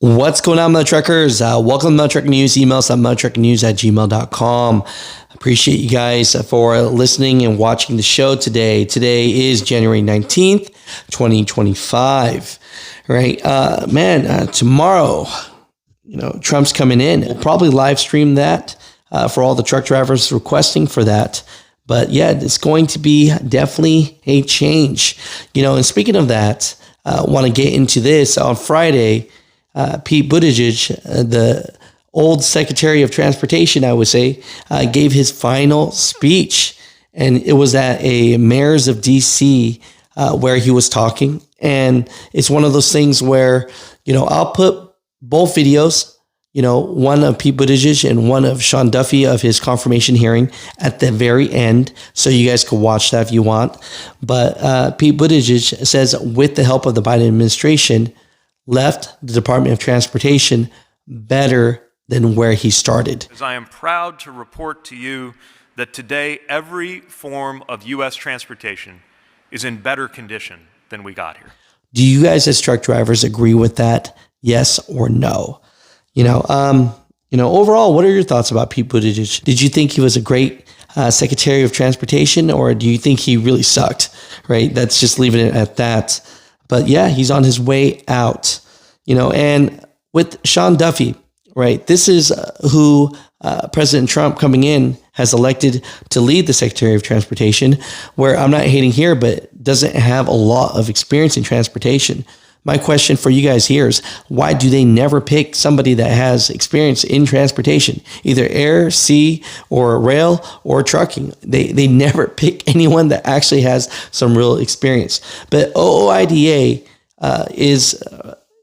What's going on, Mutha Truckers? Welcome to Mutha Trucker News. Email us at muthatruckernews@gmail.com. Appreciate you guys for listening and watching the show today. Today is January 19th, 2025. Right? Tomorrow, Trump's coming in. We'll probably live stream that for all the truck drivers requesting for that. But yeah, it's going to be definitely a change. And speaking of that, I want to get into this. On Friday, Pete Buttigieg, the old Secretary of Transportation, I would say, gave his final speech. And it was at a Mayors of D.C. Where he was talking. And it's one of those things where, I'll put both videos, one of Pete Buttigieg and one of Sean Duffy of his confirmation hearing at the very end. So you guys can watch that if you want. But Pete Buttigieg says, with the help of the Biden administration, left the Department of Transportation better than where he started. As I am proud to report to you that today every form of U.S. transportation is in better condition than we got here. Do you guys as truck drivers agree with that? Yes or no? Overall, what are your thoughts about Pete Buttigieg? Did you think he was a great Secretary of Transportation, or do you think he really sucked? Right? That's just leaving it at that. But yeah, he's on his way out, and with Sean Duffy, right? This is who President Trump coming in has elected to lead the Secretary of Transportation, where I'm not hating here, but doesn't have a lot of experience in transportation. My question for you guys here is, why do they never pick somebody that has experience in transportation, either air, sea, or rail, or trucking? They never pick anyone that actually has some real experience. But OOIDA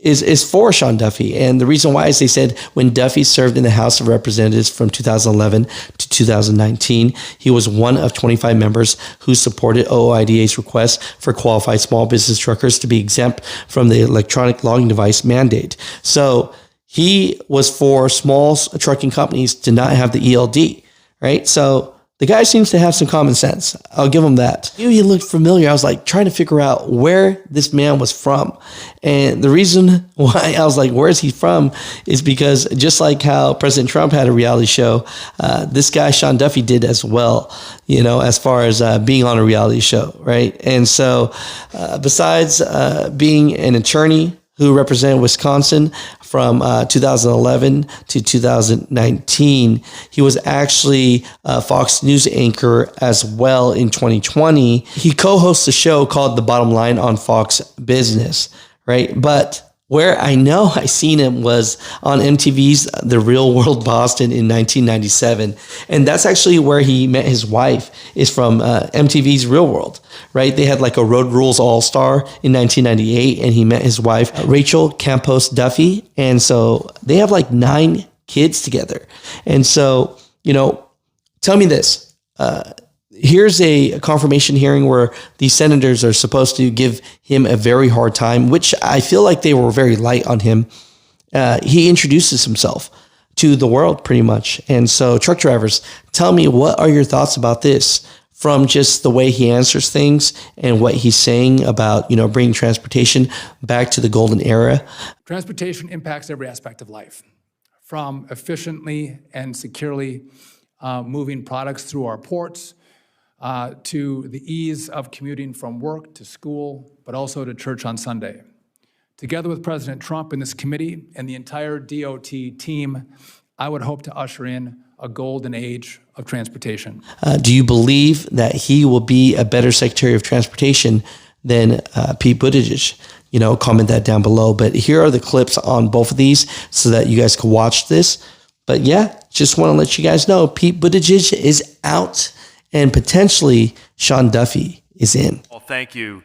is for Sean Duffy. And the reason why is they said when Duffy served in the House of Representatives from 2011 to 2019, he was one of 25 members who supported OOIDA's request for qualified small business truckers to be exempt from the electronic logging device mandate. So he was for small trucking companies to not have the ELD, right? So the guy seems to have some common sense. I'll give him that. He looked familiar. I was like trying to figure out where this man was from. And the reason why I was like, where is he from? Is because just like how President Trump had a reality show, this guy, Sean Duffy, did as well, as far as being on a reality show, right? And so besides being an attorney who represented Wisconsin from 2011 to 2019. He was actually a Fox News anchor as well in 2020. He co-hosts a show called The Bottom Line on Fox Business, right? But where I know I seen him was on MTV's The Real World Boston in 1997. And that's actually where he met his wife, is from MTV's Real World, right? They had like a Road Rules All-Star in 1998, and he met his wife, Rachel Campos Duffy. And so they have like 9 kids together. And so, tell me this. Here's a confirmation hearing where the senators are supposed to give him a very hard time, which I feel like they were very light on him. He introduces himself to the world pretty much. And so truck drivers, tell me, what are your thoughts about this from just the way he answers things and what he's saying about, bringing transportation back to the golden era? Transportation impacts every aspect of life, from efficiently and securely moving products through our ports, to the ease of commuting from work to school, but also to church on Sunday. Together with President Trump and this committee and the entire DOT team, I would hope to usher in a golden age of transportation. Do you believe that he will be a better Secretary of Transportation than Pete Buttigieg? Comment that down below. But here are the clips on both of these so that you guys can watch this. But yeah, just want to let you guys know Pete Buttigieg is out. And potentially Sean Duffy is in. Well, thank you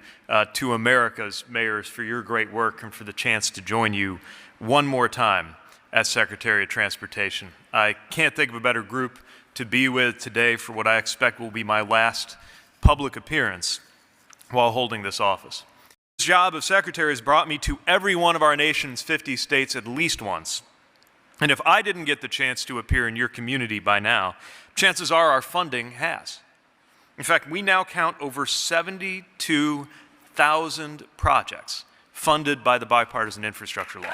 to America's mayors for your great work and for the chance to join you one more time as Secretary of Transportation. I can't think of a better group to be with today for what I expect will be my last public appearance while holding this office. This job of Secretary has brought me to every one of our nation's 50 states at least once. And if I didn't get the chance to appear in your community by now, chances are our funding has. In fact, we now count over 72,000 projects funded by the bipartisan infrastructure law.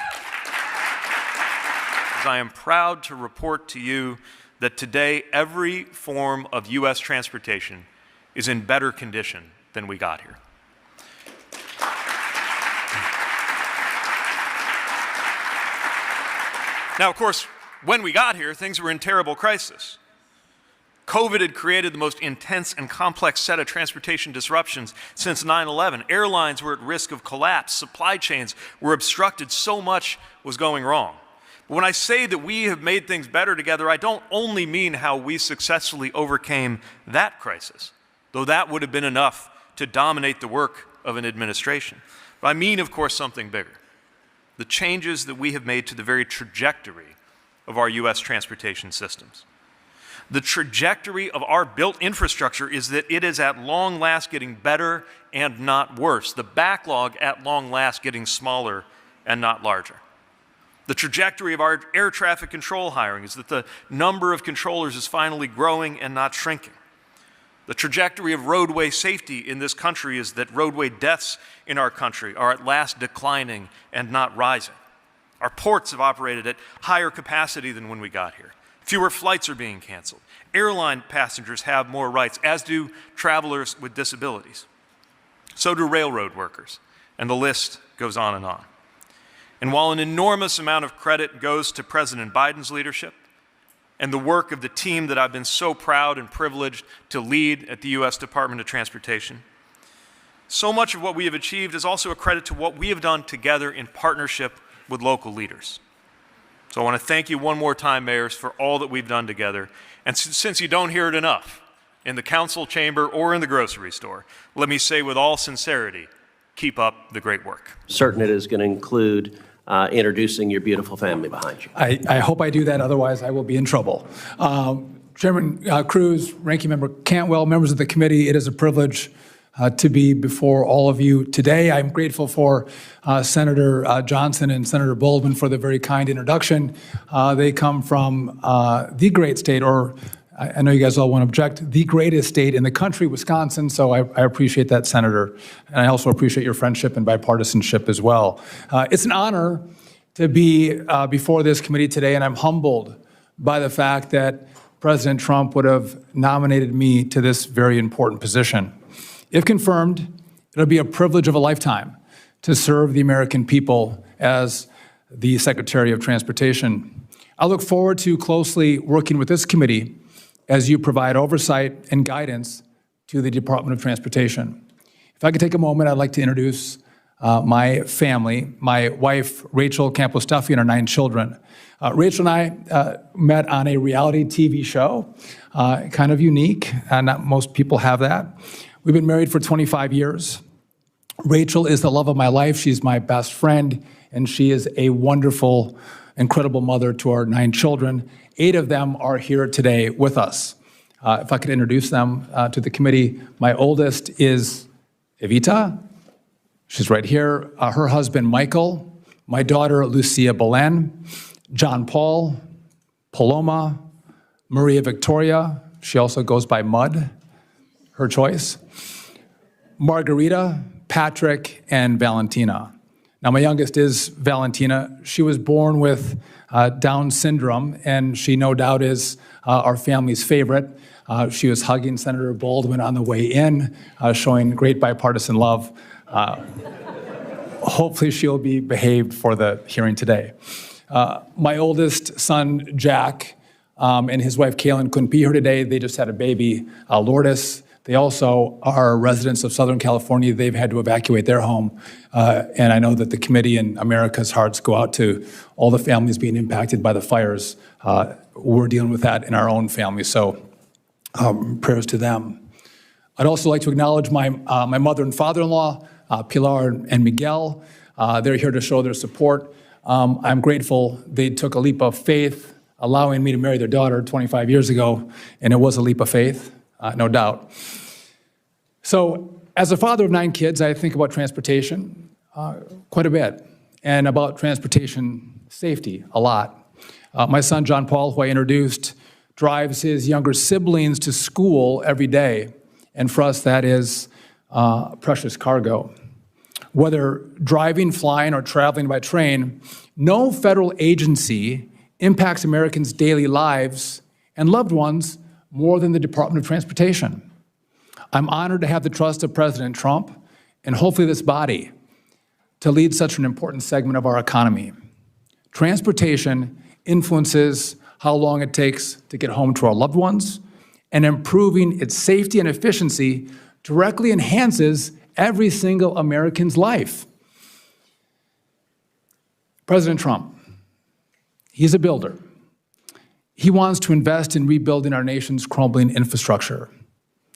colleagues, I am proud to report to you that today every form of U.S. transportation is in better condition than we got here. Now, of course, when we got here, things were in terrible crisis. COVID had created the most intense and complex set of transportation disruptions since 9/11. Airlines were at risk of collapse. Supply chains were obstructed. So much was going wrong. But when I say that we have made things better together, I don't only mean how we successfully overcame that crisis, though that would have been enough to dominate the work of an administration. But I mean, of course, something bigger. The changes that we have made to the very trajectory of our U.S. transportation systems. The trajectory of our built infrastructure is that it is at long last getting better and not worse. The backlog at long last getting smaller and not larger. The trajectory of our air traffic control hiring is that the number of controllers is finally growing and not shrinking. The trajectory of roadway safety in this country is that roadway deaths in our country are at last declining and not rising. Our ports have operated at higher capacity than when we got here. Fewer flights are being canceled. Airline passengers have more rights, as do travelers with disabilities. So do railroad workers, and the list goes on and on. And while an enormous amount of credit goes to President Biden's leadership and the work of the team that I've been so proud and privileged to lead at the U.S. Department of Transportation, so much of what we have achieved is also a credit to what we have done together in partnership with local leaders. So I want to thank you one more time, mayors, for all that we've done together. And since you don't hear it enough in the council chamber or in the grocery store, let me say with all sincerity, keep up the great work. Certain it is going to include introducing your beautiful family behind you. I hope I do that, otherwise I will be in trouble. Chairman Cruz, Ranking Member Cantwell, members of the committee, it is a privilege to be before all of you today. I'm grateful for Senator Johnson and Senator Boldman for the very kind introduction. They come from the great state, or I know you guys all want to object, the greatest state in the country, Wisconsin, so I appreciate that, Senator. And I also appreciate your friendship and bipartisanship as well. It's an honor to be before this committee today, and I'm humbled by the fact that President Trump would have nominated me to this very important position. If confirmed, it'll be a privilege of a lifetime to serve the American people as the Secretary of Transportation. I look forward to closely working with this committee as you provide oversight and guidance to the Department of Transportation. If I could take a moment, I'd like to introduce my family, my wife, Rachel Campos Duffy, and our 9 children. Rachel and I met on a reality TV show, kind of unique, and not most people have that. We've been married for 25 years. Rachel is the love of my life. She's my best friend, and she is a wonderful, incredible mother to our 9 children. 8 of them are here today with us. If I could introduce them to the committee, my oldest is Evita. She's right here. Her husband, Michael. My daughter, Lucia Belen. John Paul. Paloma. Maria Victoria. She also goes by Mud, her choice. Margarita, Patrick, and Valentina. Now, my youngest is Valentina. She was born with Down syndrome, and she no doubt is our family's favorite. She was hugging Senator Baldwin on the way in, showing great bipartisan love. Hopefully she'll be behaved for the hearing today. My oldest son, Jack, and his wife, Kaylin, couldn't be here today. They just had a baby, Lourdes. They also are residents of Southern California. They've had to evacuate their home. And I know that the committee and America's hearts go out to all the families being impacted by the fires. We're dealing with that in our own family, so prayers to them. I'd also like to acknowledge my mother and father-in-law, Pilar and Miguel. They're here to show their support. I'm grateful they took a leap of faith, allowing me to marry their daughter 25 years ago, and it was a leap of faith. No doubt. So, as a father of 9 kids, I think about transportation quite a bit, and about transportation safety a lot. My son, John Paul, who I introduced, drives his younger siblings to school every day, and for us, that is precious cargo. Whether driving, flying, or traveling by train, no federal agency impacts Americans' daily lives and loved ones more than the Department of Transportation. I'm honored to have the trust of President Trump and hopefully this body to lead such an important segment of our economy. Transportation influences how long it takes to get home to our loved ones, and improving its safety and efficiency directly enhances every single American's life. President Trump, he's a builder. He wants to invest in rebuilding our nation's crumbling infrastructure.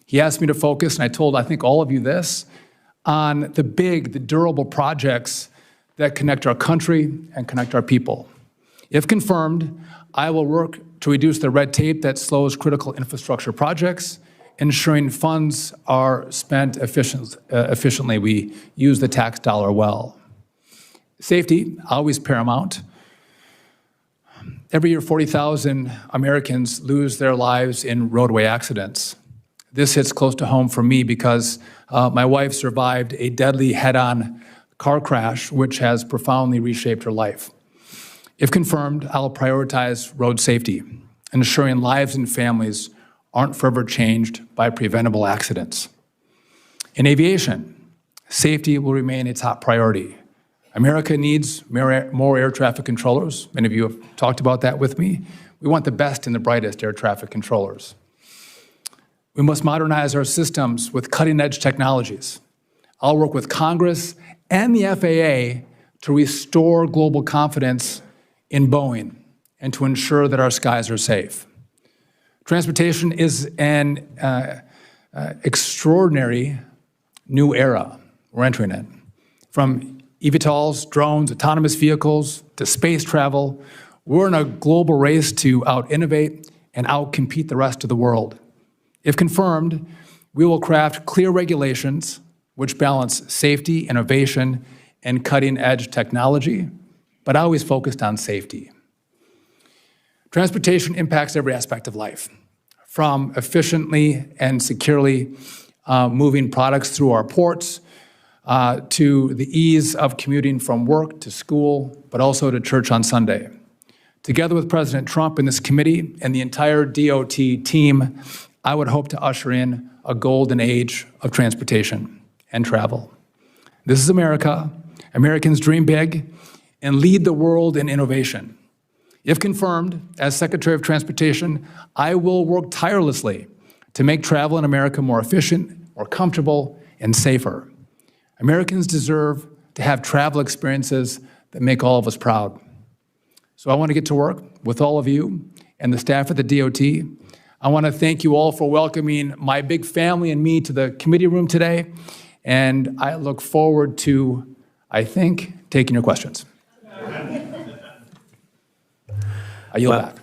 He asked me to focus, and I told, I think, all of you this, on the big, the durable projects that connect our country and connect our people. If confirmed, I will work to reduce the red tape that slows critical infrastructure projects, ensuring funds are spent efficiently. We use the tax dollar well. Safety, always paramount. Every year, 40,000 Americans lose their lives in roadway accidents. This hits close to home for me because my wife survived a deadly head-on car crash, which has profoundly reshaped her life. If confirmed, I'll prioritize road safety, ensuring lives and families aren't forever changed by preventable accidents. In aviation, safety will remain a top priority. America needs more air traffic controllers. Many of you have talked about that with me. We want the best and the brightest air traffic controllers. We must modernize our systems with cutting-edge technologies. I'll work with Congress and the FAA to restore global confidence in Boeing and to ensure that our skies are safe. Transportation is an extraordinary new era we're entering in. From eVTOLs, drones, autonomous vehicles, to space travel, we're in a global race to out-innovate and out-compete the rest of the world. If confirmed, we will craft clear regulations which balance safety, innovation, and cutting-edge technology, but always focused on safety. Transportation impacts every aspect of life, from efficiently and securely moving products through our ports, to the ease of commuting from work to school, but also to church on Sunday. Together with President Trump and this committee and the entire DOT team, I would hope to usher in a golden age of transportation and travel. This is America. Americans dream big and lead the world in innovation. If confirmed, as Secretary of Transportation, I will work tirelessly to make travel in America more efficient, more comfortable, and safer. Americans deserve to have travel experiences that make all of us proud. So I want to get to work with all of you and the staff at the DOT. I want to thank you all for welcoming my big family and me to the committee room today, and I look forward to, I think, taking your questions. I yield back.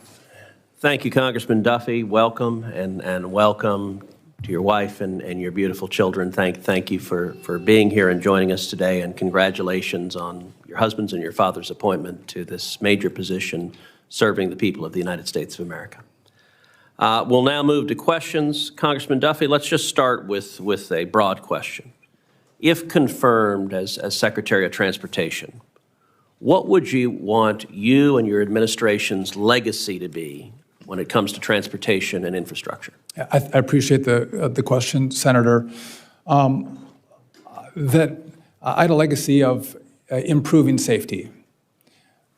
Thank you, Congressman Duffy. Welcome, and welcome to your wife and your beautiful children. Thank you for being here and joining us today, and congratulations on your husband's and your father's appointment to this major position serving the people of the United States of America. We'll now move to questions. Congressman Duffy, let's just start with a broad question. If confirmed as Secretary of Transportation, what would you want you and your administration's legacy to be when it comes to transportation and infrastructure? I appreciate the question, Senator. That I had a legacy of improving safety.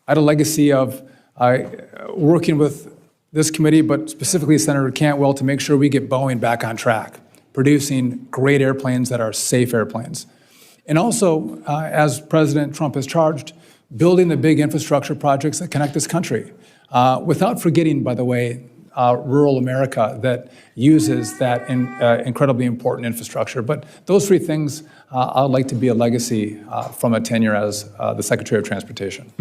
I had a legacy of working with this committee, but specifically Senator Cantwell, to make sure we get Boeing back on track, producing great airplanes that are safe airplanes. And also, as President Trump has charged, building the big infrastructure projects that connect this country, without forgetting, by the way, rural America that uses that incredibly important infrastructure. But those three things, I'd like to be a legacy from a tenure as the Secretary of Transportation.